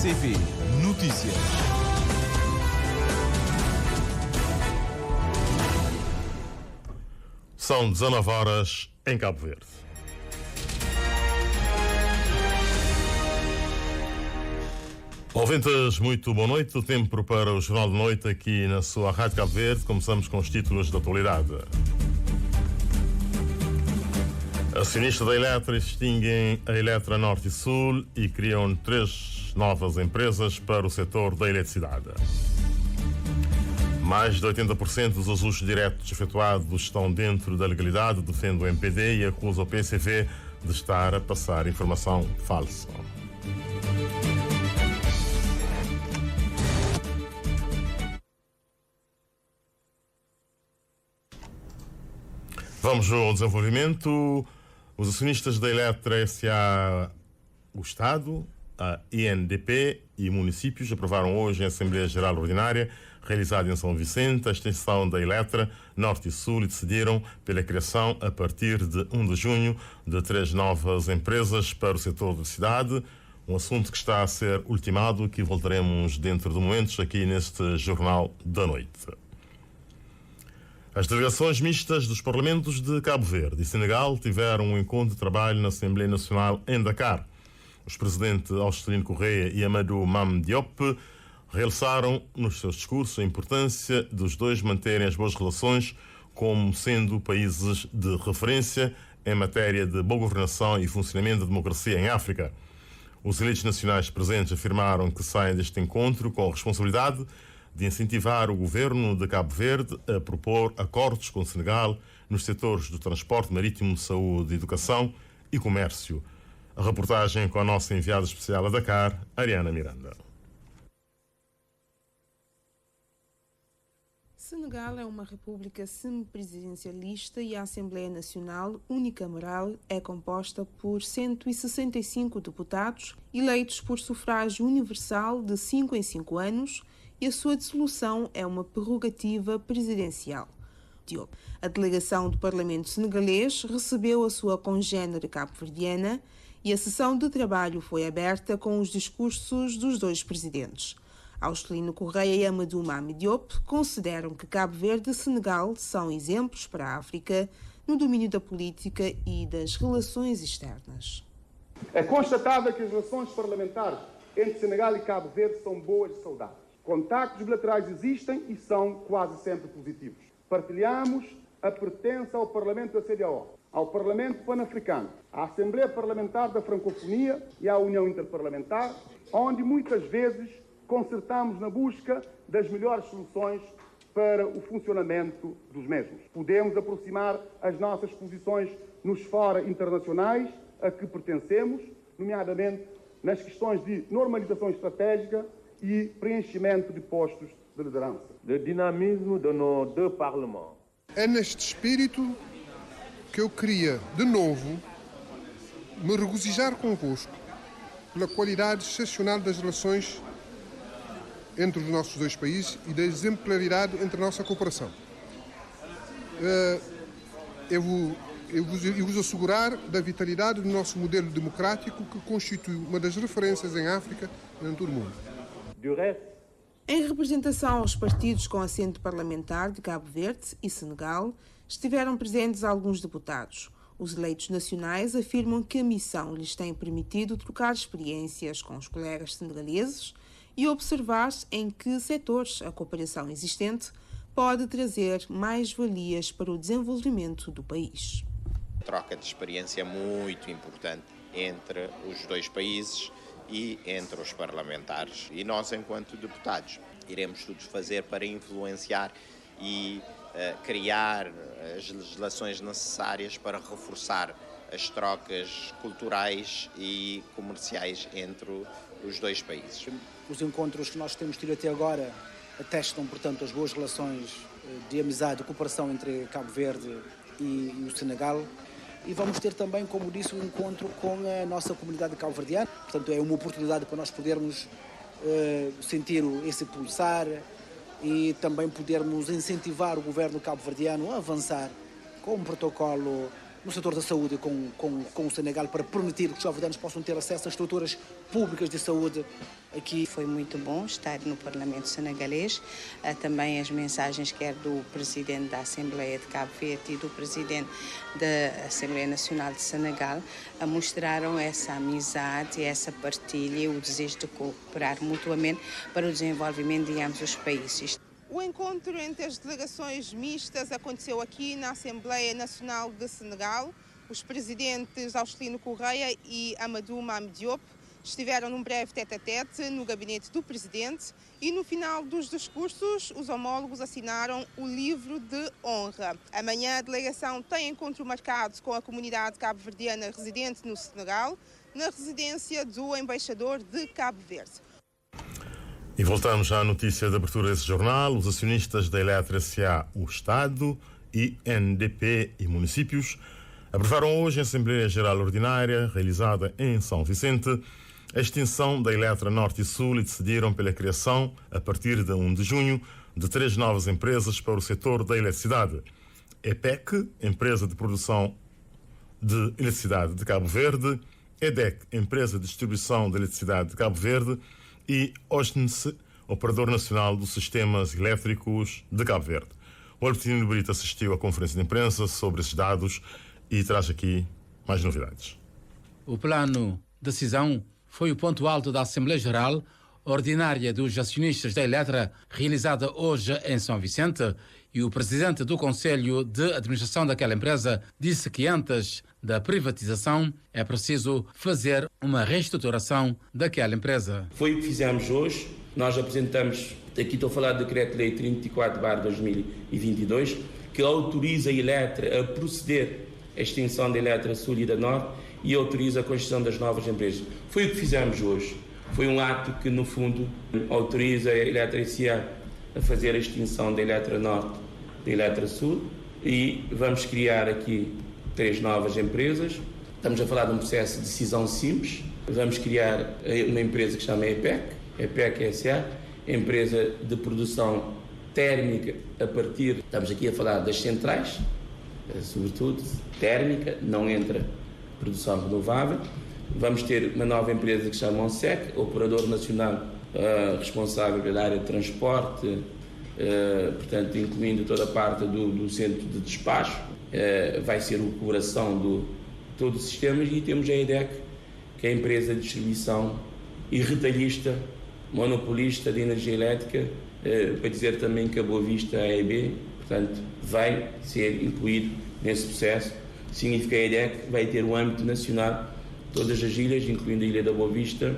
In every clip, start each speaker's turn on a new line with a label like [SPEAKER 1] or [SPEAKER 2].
[SPEAKER 1] PCV Notícias.
[SPEAKER 2] São 19 horas em Cabo Verde. Ouvintes, muito boa noite. O tempo para o Jornal de Noite aqui na sua Rádio Cabo Verde. Começamos com os títulos da atualidade. Acionistas da Eletra extinguem a Eletra Norte e Sul e criam 3 novas empresas para o setor da eletricidade. Mais de 80% dos ajustes diretos efetuados estão dentro da legalidade, defende o MPD e acusa o PCV de estar a passar informação falsa. Vamos ao desenvolvimento. Os acionistas da Eletra S.A., o Estado, a INDP e municípios aprovaram hoje em Assembleia Geral Ordinária, realizada em São Vicente, a extensão da Eletra Norte e Sul e decidiram pela criação, a partir de 1 de junho, de 3 novas empresas para o setor da cidade, um assunto que está a ser ultimado, que voltaremos dentro de momentos aqui neste Jornal da Noite. As delegações mistas dos Parlamentos de Cabo Verde e Senegal tiveram um encontro de trabalho na Assembleia Nacional em Dakar. Os presidentes Austelino Correia e Amadou Mame Diop realçaram nos seus discursos a importância dos dois manterem as boas relações como sendo países de referência em matéria de boa governação e funcionamento da democracia em África. Os eleitos nacionais presentes afirmaram que saem deste encontro com a responsabilidade de incentivar o governo de Cabo Verde a propor acordos com o Senegal nos setores do transporte marítimo, saúde, educação e comércio. A reportagem com a nossa enviada especial a Dakar, Ariana Miranda.
[SPEAKER 3] Senegal é uma república semipresidencialista e a Assembleia Nacional unicameral é composta por 165 deputados eleitos por sufrágio universal de 5 em 5 anos e a sua dissolução é uma prerrogativa presidencial. A delegação do Parlamento senegalês recebeu a sua congénere cabo-verdiana e a sessão de trabalho foi aberta com os discursos dos dois presidentes. Austelino Correia e Amadou Mame Diop consideram que Cabo Verde e Senegal são exemplos para a África no domínio da política e das relações externas.
[SPEAKER 4] É constatável que as relações parlamentares entre Senegal e Cabo Verde são boas e saudáveis. Contactos bilaterais existem e são quase sempre positivos. Partilhamos a pertença ao Parlamento da CEDEAO, ao Parlamento Pan-Africano, à Assembleia Parlamentar da Francofonia e à União Interparlamentar, onde muitas vezes concertamos na busca das melhores soluções para o funcionamento dos mesmos. Podemos aproximar as nossas posições nos fóra internacionais a que pertencemos, nomeadamente nas questões de normalização estratégica e preenchimento de postos de liderança.
[SPEAKER 5] O dinamismo de nos dois parlamentos.
[SPEAKER 6] É neste espírito que eu queria, de novo, me regozijar convosco pela qualidade excepcional das relações entre os nossos dois países e da exemplaridade entre a nossa cooperação. Eu vos assegurar da vitalidade do nosso modelo democrático que constitui uma das referências em África e em todo o mundo.
[SPEAKER 3] Em representação aos partidos com assento parlamentar de Cabo Verde e Senegal, estiveram presentes alguns deputados. Os eleitos nacionais afirmam que a missão lhes tem permitido trocar experiências com os colegas senegaleses e observar em que setores a cooperação existente pode trazer mais valias para o desenvolvimento do país.
[SPEAKER 7] A troca de experiência é muito importante entre os dois países e entre os parlamentares. E nós, enquanto deputados, iremos tudo fazer para influenciar e criar as legislações necessárias para reforçar as trocas culturais e comerciais entre os dois países.
[SPEAKER 8] Os encontros que nós temos tido até agora atestam, portanto, as boas relações de amizade e cooperação entre Cabo Verde e o Senegal. E vamos ter também, como disse, um encontro com a nossa comunidade cabo-verdiana. Portanto, é uma oportunidade para nós podermos sentir esse pulsar e também podermos incentivar o governo cabo-verdiano a avançar com um protocolo no setor da saúde com o Senegal para permitir que os cabo-verdianos possam ter acesso a estruturas públicas de saúde aqui.
[SPEAKER 1] Foi muito bom estar no Parlamento senegalês. Também as mensagens quer do Presidente da Assembleia de Cabo Verde e do Presidente da Assembleia Nacional de Senegal mostraram essa amizade, essa partilha e o desejo de cooperar mutuamente para o desenvolvimento de ambos os países.
[SPEAKER 3] O encontro entre as delegações mistas aconteceu aqui na Assembleia Nacional de Senegal. Os presidentes Austelino Correia e Amadou Mame Diop estiveram num breve tete-a-tete no gabinete do presidente e no final dos discursos os homólogos assinaram o livro de honra. Amanhã a delegação tem encontro marcado com a comunidade cabo-verdiana residente no Senegal, na residência do embaixador de Cabo Verde.
[SPEAKER 2] E voltamos à notícia de abertura desse jornal. Os acionistas da Eletra S.A., o Estado, INDP e municípios aprovaram hoje em Assembleia Geral Ordinária, realizada em São Vicente, a extinção da Eletra Norte e Sul e decidiram pela criação, a partir de 1 de junho, de 3 novas empresas para o setor da eletricidade. EPEC, empresa de produção de eletricidade de Cabo Verde, EDEC, empresa de distribuição de eletricidade de Cabo Verde, e OSNSE, Operador Nacional dos Sistemas Elétricos de Cabo Verde. O Albertino Brito assistiu à conferência de imprensa sobre esses dados e traz aqui mais novidades.
[SPEAKER 9] O plano de decisão foi o ponto alto da Assembleia Geral Ordinária dos Acionistas da Eletra, realizada hoje em São Vicente, e o presidente do Conselho de Administração daquela empresa disse que antes da privatização é preciso fazer uma reestruturação daquela empresa.
[SPEAKER 10] Foi o que fizemos hoje. Nós apresentamos, aqui estou a falar do Decreto-Lei 34/2022, que autoriza a Eletra a proceder à extinção da Eletra Sul e da Norte e autoriza a construção das novas empresas. Foi o que fizemos hoje. Foi um ato que, no fundo, autoriza a Eletra S.A. a fazer a extinção da Eletra Norte e da Eletra Sul e vamos criar aqui 3 novas empresas. Estamos a falar de um processo de decisão simples. Vamos criar uma empresa que se chama EPEC S.A., empresa de produção térmica a partir, estamos aqui a falar das centrais, sobretudo térmica, não entra produção renovável. Vamos ter uma nova empresa que se chama ONSEC, Operador Nacional responsável pela área de transporte, portanto, incluindo toda a parte do centro de despacho. Vai ser o coração de todo o sistema. E temos a EDEC, que é a empresa de distribuição e retalhista, monopolista de energia elétrica, para dizer também que a Boa Vista, a EB, portanto, vai ser incluído nesse processo. Significa que a EDEC vai ter um âmbito nacional, todas as ilhas, incluindo a Ilha da Boa Vista.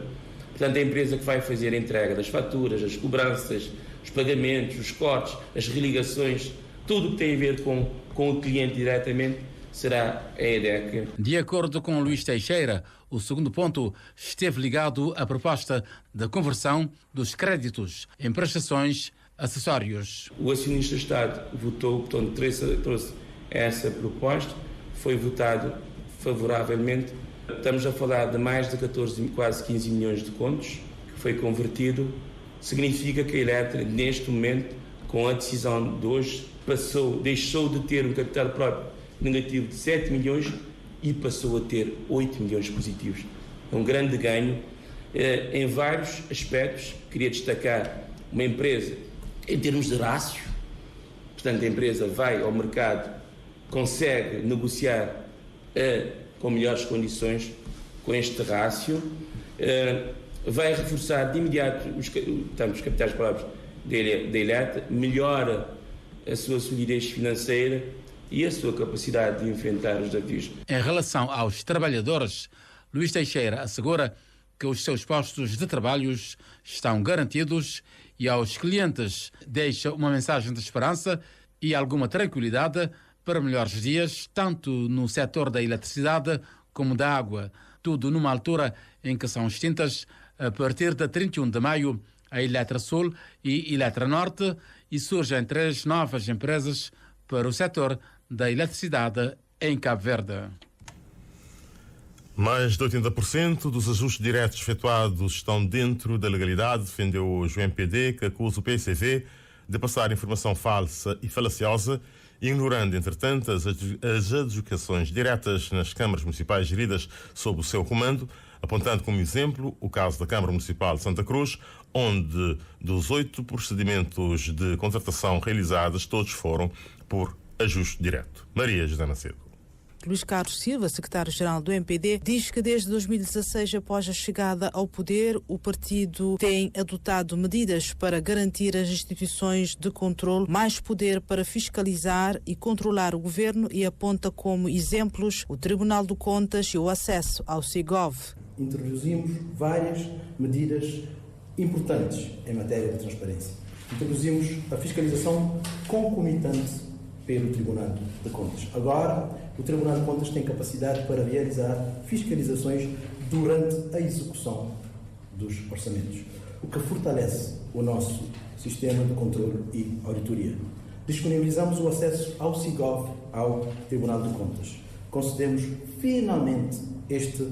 [SPEAKER 10] Portanto, a empresa que vai fazer a entrega das faturas, as cobranças, os pagamentos, os cortes, as religações, tudo o que tem a ver com o cliente diretamente, será a EDEC.
[SPEAKER 9] De acordo com Luís Teixeira, o segundo ponto esteve ligado à proposta da conversão dos créditos em prestações acessórios.
[SPEAKER 10] O acionista do Estado votou, portanto, trouxe essa proposta, foi votado favoravelmente. Estamos a falar de mais de 14, quase 15 milhões de contos que foi convertido. Significa que a Eletra, neste momento, com a decisão de hoje, deixou de ter um capital próprio negativo de 7 milhões e passou a ter 8 milhões positivos. É um grande ganho em vários aspectos. Queria destacar uma empresa em termos de rácio. Portanto, a empresa vai ao mercado, consegue negociar com melhores condições com este rácio, vai reforçar de imediato os capitais próprios da Eletra, melhora a sua solidez financeira e a sua capacidade de enfrentar os desafios.
[SPEAKER 9] Em relação aos trabalhadores, Luís Teixeira assegura que os seus postos de trabalho estão garantidos e aos clientes deixa uma mensagem de esperança e alguma tranquilidade para melhores dias, tanto no setor da eletricidade como da água. Tudo numa altura em que são extintas, a partir de 31 de maio, a Eletra Sul e Eletra Norte, e surgem 3 novas empresas para o setor da eletricidade em Cabo Verde.
[SPEAKER 2] Mais de 80% dos ajustes diretos efetuados estão dentro da legalidade, defendeu hoje o MPD, que acusa o PCV de passar informação falsa e falaciosa ignorando, entretanto, as adjudicações diretas nas câmaras municipais geridas sob o seu comando, apontando como exemplo o caso da Câmara Municipal de Santa Cruz, onde dos 8 procedimentos de contratação realizados, todos foram por ajuste direto. Maria José Macedo.
[SPEAKER 11] Luís Carlos Silva, secretário-geral do MPD, diz que desde 2016, após a chegada ao poder, o partido tem adotado medidas para garantir as instituições de controle, mais poder para fiscalizar e controlar o governo, e aponta como exemplos o Tribunal de Contas e o acesso ao SIGOV.
[SPEAKER 12] Introduzimos várias medidas importantes em matéria de transparência. Introduzimos a fiscalização concomitante pelo Tribunal de Contas. Agora, o Tribunal de Contas tem capacidade para realizar fiscalizações durante a execução dos orçamentos, o que fortalece o nosso sistema de controle e auditoria. Disponibilizamos o acesso ao SIGOV, ao Tribunal de Contas. Concedemos finalmente este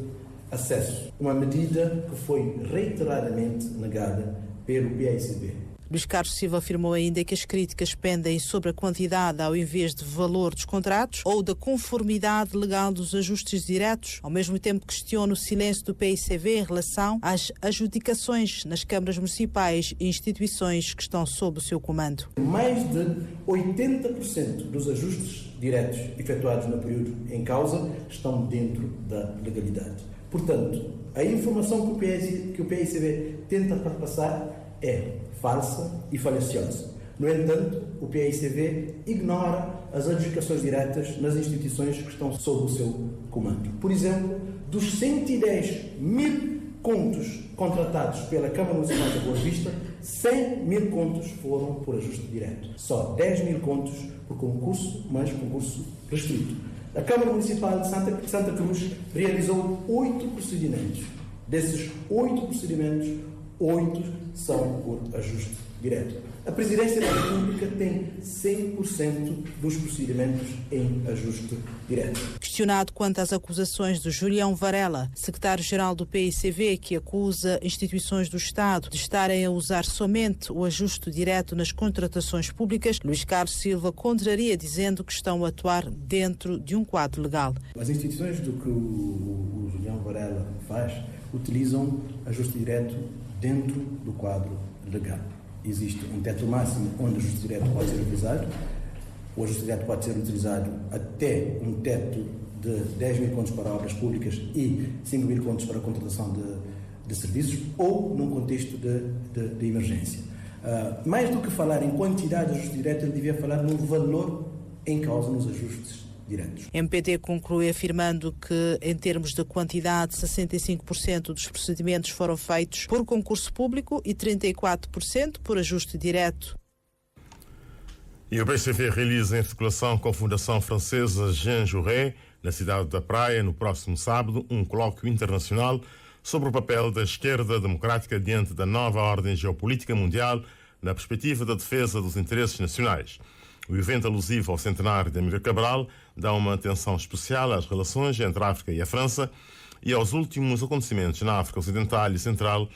[SPEAKER 12] acesso, uma medida que foi reiteradamente negada pelo PAICB.
[SPEAKER 11] Luís Carlos Silva afirmou ainda que as críticas pendem sobre a quantidade ao invés de valor dos contratos ou da conformidade legal dos ajustes diretos. Ao mesmo tempo, questiona o silêncio do PICV em relação às adjudicações nas câmaras municipais e instituições que estão sob o seu comando.
[SPEAKER 12] Mais de 80% dos ajustes diretos efetuados no período em causa estão dentro da legalidade. Portanto, a informação que o PICV tenta passar é falsa e falaciosa. No entanto, o PICV ignora as adjudicações diretas nas instituições que estão sob o seu comando. Por exemplo, dos 110 mil contos contratados pela Câmara Municipal de Boa Vista, 100 mil contos foram por ajuste direto. Só 10 mil contos por concurso, mas concurso restrito. A Câmara Municipal de Santa Cruz realizou 8 procedimentos. Desses 8 procedimentos, 8 são por ajuste direto. A Presidência da República tem 100% dos procedimentos em ajuste direto.
[SPEAKER 11] Questionado quanto às acusações de Julião Varela, secretário-geral do PICV, que acusa instituições do Estado de estarem a usar somente o ajuste direto nas contratações públicas, Luís Carlos Silva contraria, dizendo que estão a atuar dentro de um quadro legal.
[SPEAKER 12] As instituições do que o Julião Varela faz utilizam ajuste direto dentro do quadro legal. Existe um teto máximo onde o ajuste direto pode ser utilizado. O ajuste direto pode ser utilizado até um teto de 10 mil contos para obras públicas e 5 mil contos para a contratação de serviços ou num contexto de emergência. Mais do que falar em quantidade de ajuste direto, ele devia falar no valor em causa nos ajustes diretos.
[SPEAKER 11] MPD conclui afirmando que, em termos de quantidade, 65% dos procedimentos foram feitos por concurso público e 34% por ajuste direto.
[SPEAKER 2] E o PCV realiza em articulação com a Fundação Francesa Jean Jaurès, na cidade da Praia, no próximo sábado, um colóquio internacional sobre o papel da esquerda democrática diante da nova ordem geopolítica mundial na perspectiva da defesa dos interesses nacionais. O evento alusivo ao centenário de Amílcar Cabral dá uma atenção especial às relações entre a África e a França e aos últimos acontecimentos na África Ocidental e Central,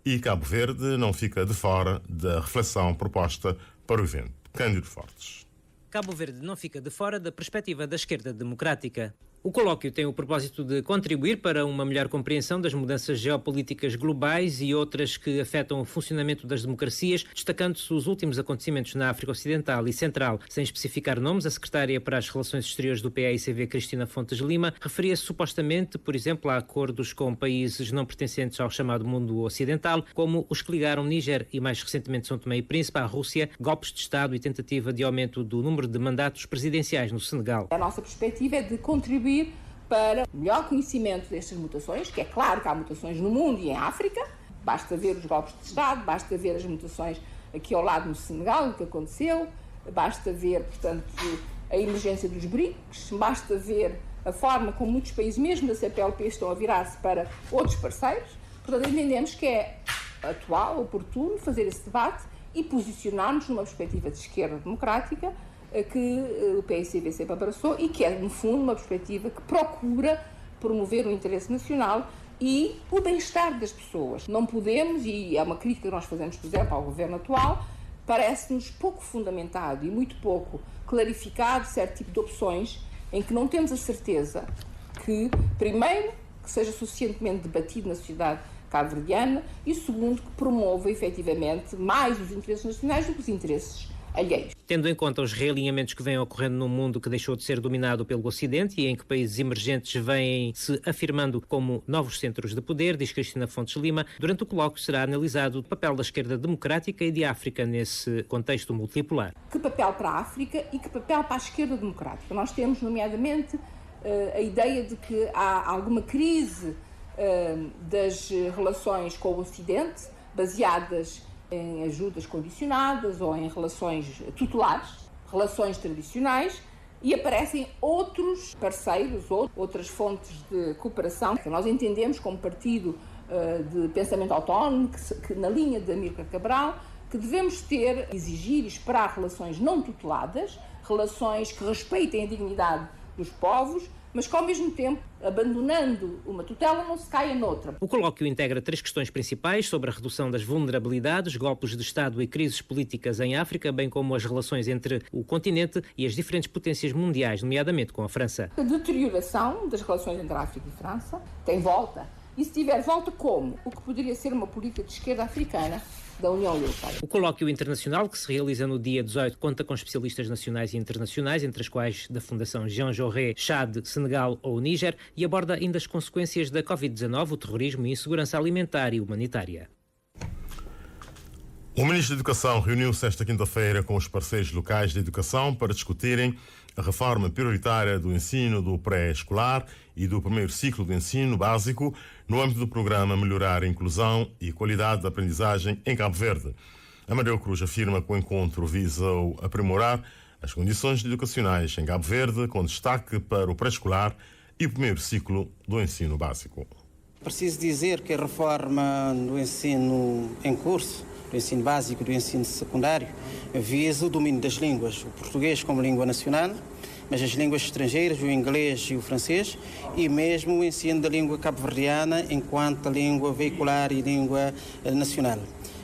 [SPEAKER 2] e Cabo Verde não fica de fora da reflexão proposta para o evento. Cândido Fortes.
[SPEAKER 13] Cabo Verde não fica de fora da perspectiva da esquerda democrática. O colóquio tem o propósito de contribuir para uma melhor compreensão das mudanças geopolíticas globais e outras que afetam o funcionamento das democracias, destacando-se os últimos acontecimentos na África Ocidental e Central. Sem especificar nomes, a secretária para as Relações Exteriores do PAICV, Cristina Fontes Lima, referia-se supostamente, por exemplo, a acordos com países não pertencentes ao chamado mundo ocidental, como os que ligaram Níger e, mais recentemente, São Tomé e Príncipe à Rússia, golpes de Estado e tentativa de aumento do número de mandatos presidenciais no Senegal.
[SPEAKER 14] A nossa perspectiva é de contribuir para melhor conhecimento destas mutações, que é claro que há mutações no mundo e em África, basta ver os golpes de Estado, basta ver as mutações aqui ao lado no Senegal, o que aconteceu, basta ver, portanto, a emergência dos BRICS, basta ver a forma como muitos países, mesmo da CPLP, estão a virar-se para outros parceiros. Portanto, entendemos que é atual, oportuno, fazer esse debate e posicionar-nos numa perspectiva de esquerda democrática que o PAICV sempre abraçou e que é, no fundo, uma perspectiva que procura promover o interesse nacional e o bem-estar das pessoas. Não podemos, e é uma crítica que nós fazemos, por exemplo, ao governo atual, parece-nos pouco fundamentado e muito pouco clarificado certo tipo de opções em que não temos a certeza que, primeiro, que seja suficientemente debatido na sociedade cabo-verdiana e, segundo, que promova efetivamente mais os interesses nacionais do que os interesses alheios.
[SPEAKER 13] Tendo em conta os realinhamentos que vêm ocorrendo num mundo que deixou de ser dominado pelo Ocidente e em que países emergentes vêm se afirmando como novos centros de poder, diz Cristina Fontes Lima, durante o colóquio será analisado o papel da esquerda democrática e de África nesse contexto multipolar.
[SPEAKER 14] Que papel para a África e que papel para a esquerda democrática? Nós temos, nomeadamente, a ideia de que há alguma crise das relações com o Ocidente, baseadas em ajudas condicionadas ou em relações tutelares, relações tradicionais, e aparecem outros parceiros ou outras fontes de cooperação que nós entendemos como partido de pensamento autónomo, que na linha de Amílcar Cabral, que devemos ter, exigir e esperar relações não tuteladas, relações que respeitem a dignidade dos povos, mas que ao mesmo tempo, abandonando uma tutela, não se caia noutra.
[SPEAKER 13] O colóquio integra 3 questões principais sobre a redução das vulnerabilidades, golpes de Estado e crises políticas em África, bem como as relações entre o continente e as diferentes potências mundiais, nomeadamente com a França.
[SPEAKER 14] A deterioração das relações entre a África e França tem volta. E se tiver volta, como? O que poderia ser uma política de esquerda africana da União Europeia.
[SPEAKER 13] O colóquio internacional, que se realiza no dia 18, conta com especialistas nacionais e internacionais, entre as quais da Fundação Jean Jaurès, Chad, Senegal ou Níger, e aborda ainda as consequências da Covid-19, o terrorismo e a insegurança alimentar e humanitária.
[SPEAKER 2] O Ministro da Educação reuniu-se esta quinta-feira com os parceiros locais de educação para discutirem a reforma prioritária do ensino do pré-escolar e do primeiro ciclo do ensino básico no âmbito do programa Melhorar a Inclusão e Qualidade da Aprendizagem em Cabo Verde. Amadeu Cruz afirma que o encontro visa aprimorar as condições educacionais em Cabo Verde, com destaque para o pré-escolar e o primeiro ciclo do ensino básico.
[SPEAKER 15] Preciso dizer que a reforma do ensino em curso, do ensino básico e do ensino secundário, visa o domínio das línguas, o português como língua nacional, mas as línguas estrangeiras, o inglês e o francês, e mesmo o ensino da língua cabo-verdiana enquanto língua veicular e língua nacional.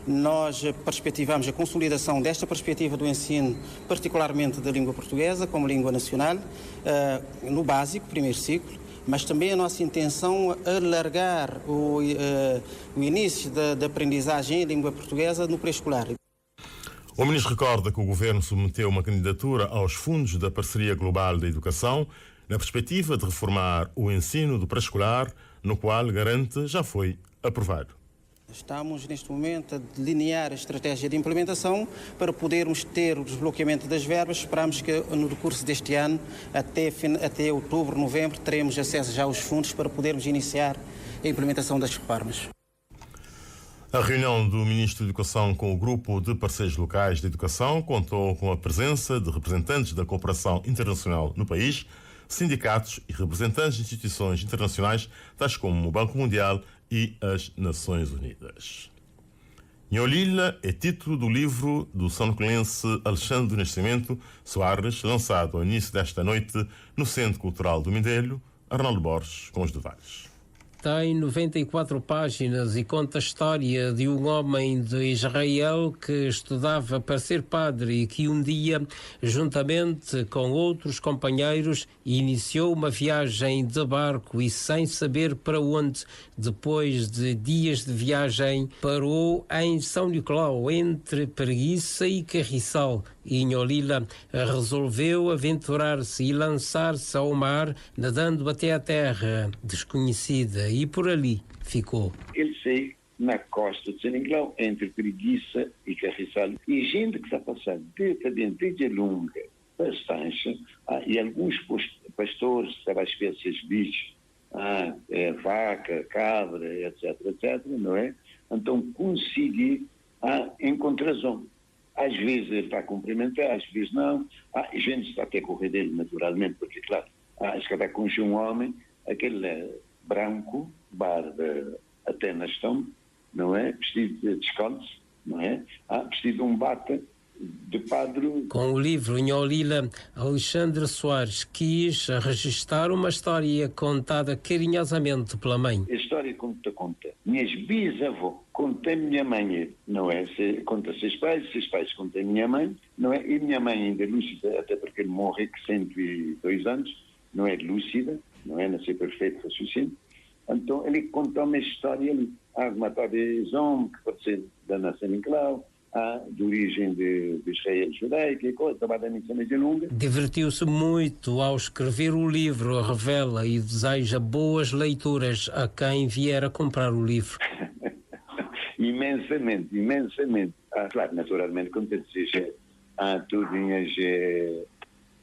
[SPEAKER 15] Nós perspectivamos a consolidação desta perspectiva do ensino, particularmente da língua portuguesa como língua nacional, no básico, primeiro ciclo, mas também a nossa intenção é alargar o início da aprendizagem em língua portuguesa no pré-escolar.
[SPEAKER 2] O ministro recorda que o governo submeteu uma candidatura aos fundos da Parceria Global da Educação na perspectiva de reformar o ensino do pré-escolar, no qual garante já foi aprovado.
[SPEAKER 15] Estamos neste momento a delinear a estratégia de implementação para podermos ter o desbloqueamento das verbas. Esperamos que no decurso deste ano, até outubro, novembro, teremos acesso já aos fundos para podermos iniciar a implementação das reformas.
[SPEAKER 2] A reunião do Ministro da Educação com o grupo de parceiros locais de educação contou com a presença de representantes da cooperação internacional no país, sindicatos e representantes de instituições internacionais, tais como o Banco Mundial e as Nações Unidas. Nholila é título do livro do são-nicolense Alexandre do Nascimento Soares, lançado ao início desta noite no Centro Cultural do Mindelo. Arnaldo Borges com os detalhes.
[SPEAKER 16] Tem 94 páginas e conta a história de um homem de Israel que estudava para ser padre e que um dia, juntamente com outros companheiros, iniciou uma viagem de barco e sem saber para onde, depois de dias de viagem, parou em São Nicolau, entre Preguiça e Carriçal. E Nholila resolveu aventurar-se e lançar-se ao mar, nadando até a terra desconhecida, e por ali ficou.
[SPEAKER 17] Ele saiu na costa de São Nicolau, entre Preguiça e Carriçal, e gente que está passando desde longa bastante, e alguns pastores para espécies de bichos, vaca, cabra, etc, não é? Então consegui encontrar zona. Às vezes ele está a cumprimentar, às vezes não. A gente está até a correr dele, naturalmente, porque, claro, está com um homem, aquele branco, barba até na estão, não é? Vestido de descalço, não é? Vestido de um bata de padre.
[SPEAKER 16] Com o livro Nholila, Alexandre Soares quis registrar uma história contada carinhosamente pela mãe.
[SPEAKER 17] A história como te conta. Minhas bisavós contam minha mãe, não é? Conta seus pais contam minha mãe, não é? E minha mãe ainda lúcida, até porque ele morre com 102 anos, não é lúcida, não é? Nasceu perfeito, raciocínio. Então ele contou uma história ali. Há uma tradição que pode ser da nação Nicolau, de origem de Israel judaica e coisa, trabalha nisso mais longa.
[SPEAKER 16] Divertiu-se muito ao escrever o livro, revela e deseja boas leituras a quem vier a comprar o livro.
[SPEAKER 17] Imensamente. Claro, naturalmente, como te dizes, há tudo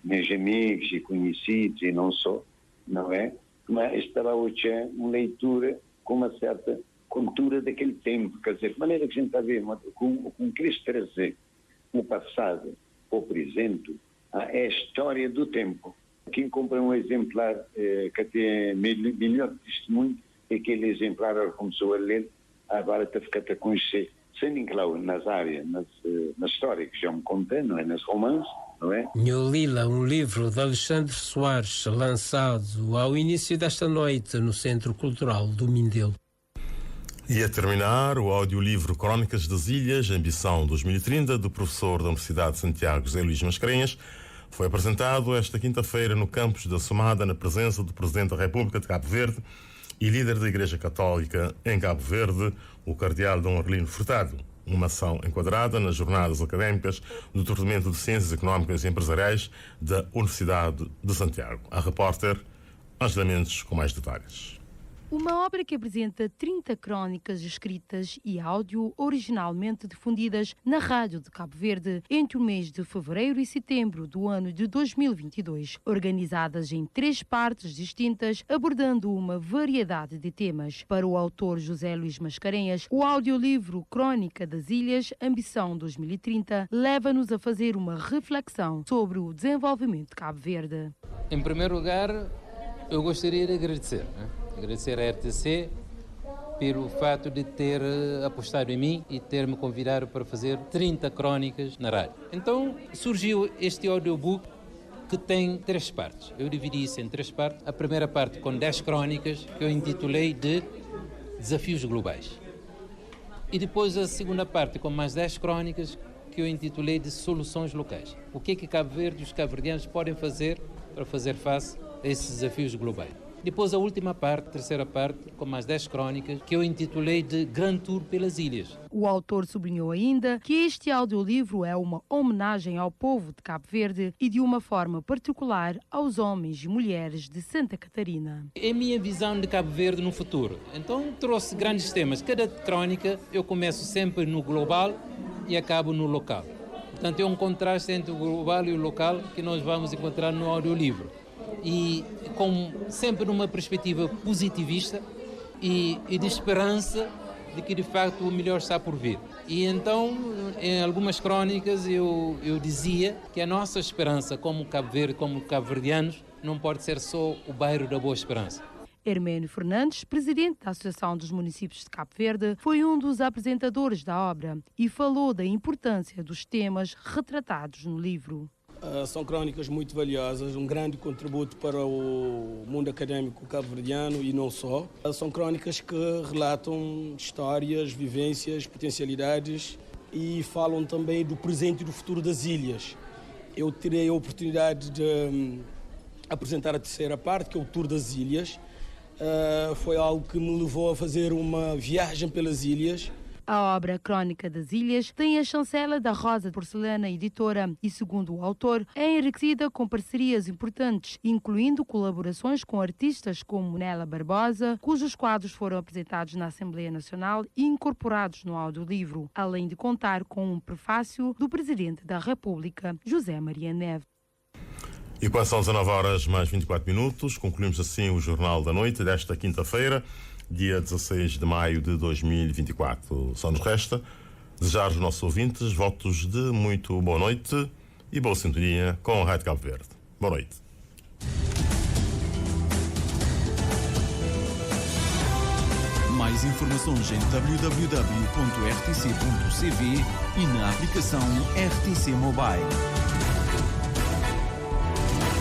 [SPEAKER 17] meus amigos e conhecidos e não só, não é? Mas estava hoje uma leitura com uma certa cultura daquele tempo, quer dizer, de maneira que a gente está a ver, com queres trazer o passado ou o presente, é a história do tempo. Quem compra um exemplar que tem melhor testemunho, é aquele exemplar que começou a ler, agora está a ficar a conhecer, sem incluir nas áreas, na história que já me contei, não é? Nas romances, não é?
[SPEAKER 16] Nholila, um livro de Alexandre Soares, lançado ao início desta noite no Centro Cultural do Mindelo.
[SPEAKER 2] E a terminar, o audiolivro Crónicas das Ilhas, Ambição 2030, do professor da Universidade de Santiago, José Luís Mascarenhas, foi apresentado esta quinta-feira no campus da Somada, na presença do Presidente da República de Cabo Verde e líder da Igreja Católica em Cabo Verde, o cardeal Dom Arlindo Furtado. Uma ação enquadrada nas jornadas académicas do Departamento de Ciências Económicas e Empresariais da Universidade de Santiago. A repórter Ângela Mendes com mais detalhes.
[SPEAKER 18] Uma obra que apresenta 30 crónicas escritas e áudio originalmente difundidas na Rádio de Cabo Verde entre o mês de fevereiro e setembro do ano de 2022, organizadas em 3 partes distintas, abordando uma variedade de temas. Para o autor José Luís Mascarenhas, o audiolivro Crônica das Ilhas, Ambição 2030, leva-nos a fazer uma reflexão sobre o desenvolvimento de Cabo Verde.
[SPEAKER 19] Em primeiro lugar, eu gostaria de agradecer à RTC pelo fato de ter apostado em mim e ter me convidado para fazer 30 crónicas na rádio. Então surgiu este audiobook que tem 3 partes. Eu dividi isso em 3 partes. A primeira parte com 10 crónicas que eu intitulei de Desafios Globais. E depois a segunda parte com mais 10 crónicas que eu intitulei de Soluções Locais. O que é que Cabo Verde e os cabo-verdianos podem fazer para fazer face a esses desafios globais? Depois a última parte, a terceira parte, com mais 10 crónicas, que eu intitulei de Grand Tour pelas Ilhas.
[SPEAKER 18] O autor sublinhou ainda que este audiolivro é uma homenagem ao povo de Cabo Verde e de uma forma particular aos homens e mulheres de Santa Catarina.
[SPEAKER 19] É a minha visão de Cabo Verde no futuro. Então trouxe grandes temas. Cada crónica eu começo sempre no global e acabo no local. Portanto é um contraste entre o global e o local que nós vamos encontrar no audiolivro. E sempre numa perspectiva positivista e de esperança de que de facto o melhor está por vir. E então, em algumas crónicas, eu dizia que a nossa esperança como Cabo Verde, como cabo-verdianos, não pode ser só o bairro da Boa Esperança.
[SPEAKER 18] Herménio Fernandes, presidente da Associação dos Municípios de Cabo Verde, foi um dos apresentadores da obra e falou da importância dos temas retratados no livro.
[SPEAKER 20] São crónicas muito valiosas, um grande contributo para o mundo académico cabo-verdiano e não só. São crónicas que relatam histórias, vivências, potencialidades e falam também do presente e do futuro das ilhas. Eu terei a oportunidade de apresentar a terceira parte, que é o Tour das Ilhas. Foi algo que me levou a fazer uma viagem pelas ilhas.
[SPEAKER 18] A obra Crônica das Ilhas tem a chancela da Rosa de Porcelana Editora e, segundo o autor, é enriquecida com parcerias importantes, incluindo colaborações com artistas como Nela Barbosa, cujos quadros foram apresentados na Assembleia Nacional e incorporados no audiolivro, além de contar com um prefácio do Presidente da República, José Maria Neves.
[SPEAKER 2] E quando são 19 horas mais 24 minutos, concluímos assim o Jornal da Noite desta quinta-feira, dia 16 de maio de 2024. Só nos resta desejar aos nossos ouvintes votos de muito boa noite e boa sintonia com a Rádio Cabo Verde. Boa noite.
[SPEAKER 21] Mais mais informações em www.rtc.cv e na aplicação RTC Mobile.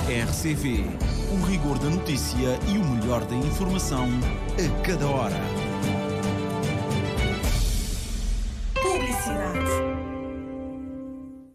[SPEAKER 21] RCV, o rigor da notícia e o melhor da informação a cada hora.